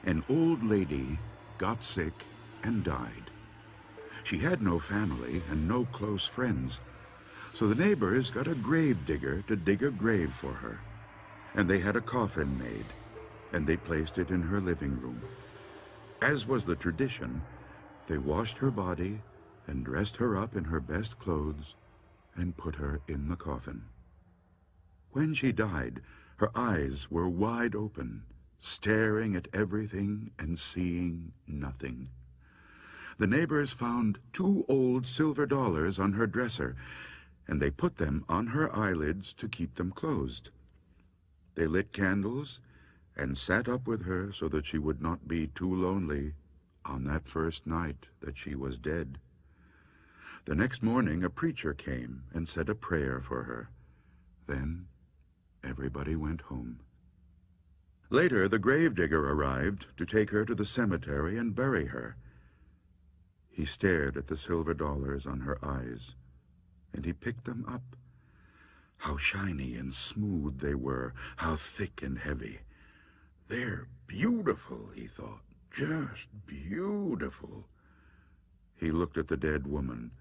An old lady got sick and died. She had no family and no close friends, so the neighbors got a gravedigger to dig a grave for her. And they had a coffin made, and they placed it in her living room. As was the tradition, they washed her body and dressed her up in her best clothes and put her in the coffin. When she died, her eyes were wide open, staring at everything and seeing nothing. The neighbors found 2 old silver dollars on her dresser, and they put them on her eyelids to keep them closed. They lit candles and sat up with her so that she would not be too lonely on that first night that she was dead. The next morning, a preacher came and said a prayer for her. Then everybody went home. Later, the gravedigger arrived to take her to the cemetery and bury her. He stared at the silver dollars on her eyes, and he picked them up. How shiny and smooth they were, how thick and heavy. They're beautiful, he thought, just beautiful. He looked at the dead woman.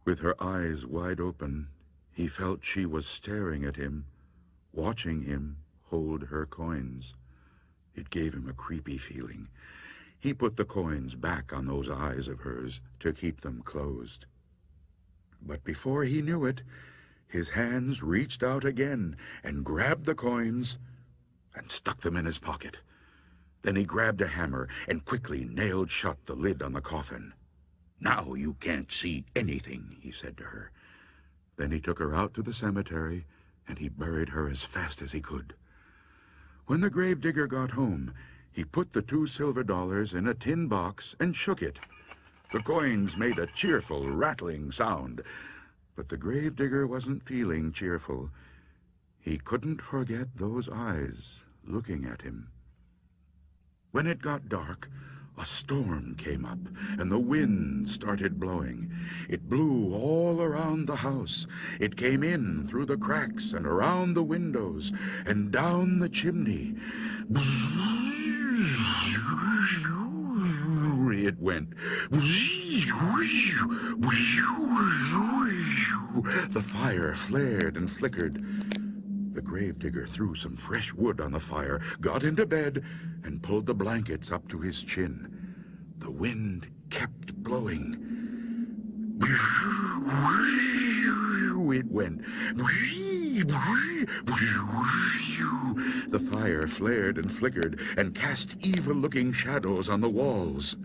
With her eyes wide open, he felt she was staring at him, watching him hold her coins. It gave him a creepy feeling. He put the coins back on those eyes of hers to keep them closed. But before he knew it, his hands reached out again and grabbed the coins and stuck them in his pocket. Then he grabbed a hammer and quickly nailed shut the lid on the coffin. "Now you can't see anything," he said to her. Then he took her out to the cemetery, and he buried her as fast as he could. When the gravedigger got home, he put the 2 silver dollars in a tin box and shook it. The coins made a cheerful, rattling sound, but the gravedigger wasn't feeling cheerful. He couldn't forget those eyes looking at him. When it got dark, a storm came up, and the wind started blowing. It blew all around the house. It came in through the cracks and around the windows and down the chimney. It went. The fire flared and flickered. The gravedigger threw some fresh wood on the fire, got into bed, and pulled the blankets up to his chin. The wind kept blowing. It went. The fire flared and flickered and cast evil-looking shadows on the walls.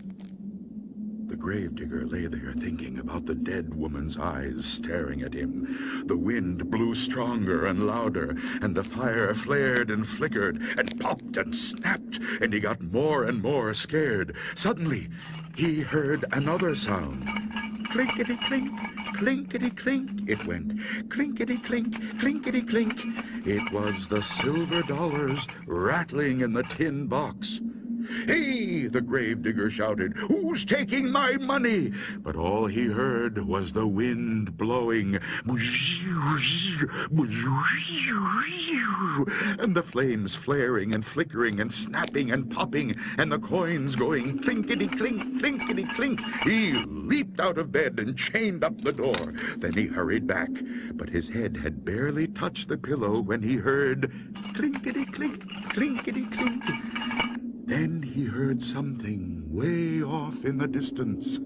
The gravedigger lay there thinking about the dead woman's eyes staring at him. The wind blew stronger and louder, and the fire flared and flickered and popped and snapped, and he got more and more scared. Suddenly, he heard another sound. Clinkety clink, clinkety clink, it went. Clinkety clink, clinkety clink. It was the silver dollars rattling in the tin box. "Hey!" the gravedigger shouted. "Who's taking my money?" But all he heard was the wind blowing, and the flames flaring and flickering and snapping and popping, and the coins going clinkety clink, clinkety clink. He leaped out of bed and chained up the door. Then he hurried back, but his head had barely touched the pillow when he heard clinkety clink, clinkety clink. Then he heard something way off in the distance.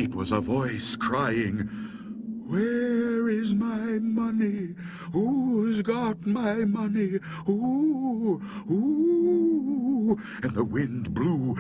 It was a voice crying, "Where is my money? Who's got my money? Ooh, ooh." And the wind blew,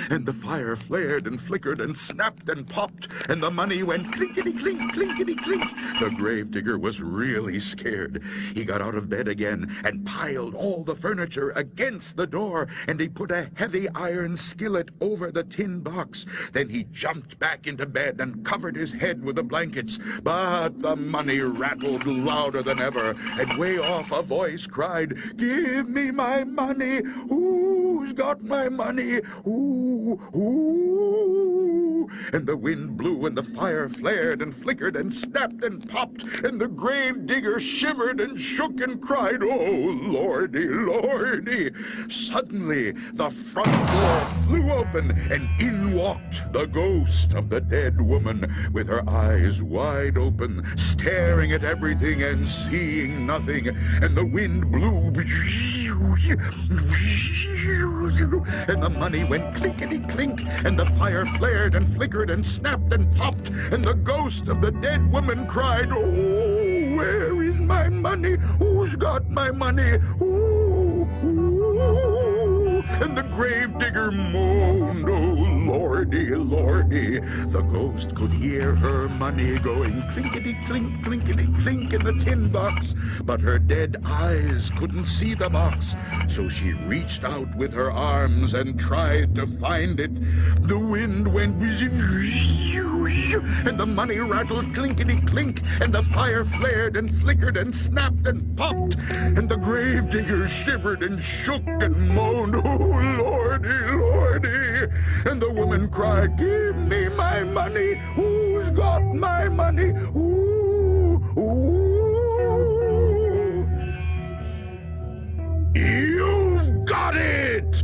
and the fire flared and flickered and snapped and popped, and the money went clinkety clink, clinkety clink. The gravedigger was really scared. He got out of bed again and piled all the furniture against the door, and he put a heavy iron skillet over the tin box. Then he jumped back into bed and covered his head with the blankets. But the money rattled louder than ever, and way off a voice cried, "Give me my money! Who's who's got my money? Ooh, ooh. And the wind blew, and the fire flared, and flickered, and snapped, and popped, and the grave digger shivered, and shook, and cried, oh, Lordy, Lordy. Suddenly, the front door flew open, and in walked the ghost of the dead woman, with her eyes wide open, staring at everything and seeing nothing. And the wind blew, and the money went clinkety clink, and the fire flared and flickered and snapped and popped, and the ghost of the dead woman cried, oh, where is my money? Who's got my money? Ooh, ooh. And the gravedigger moaned, oh, Lordy, Lordy. The ghost could hear her money going clinkety clink, clinkety clink in the tin box, but her dead eyes couldn't see the box. So she reached out with her arms and tried to find it. The wind went and the money rattled clinkety clink, and the fire flared and flickered and snapped and popped, and the gravedigger shivered and shook and moaned, oh, Lordy, Lordy. And the woman cried, give me my money. Who's got my money? Ooh, ooh. You've got it!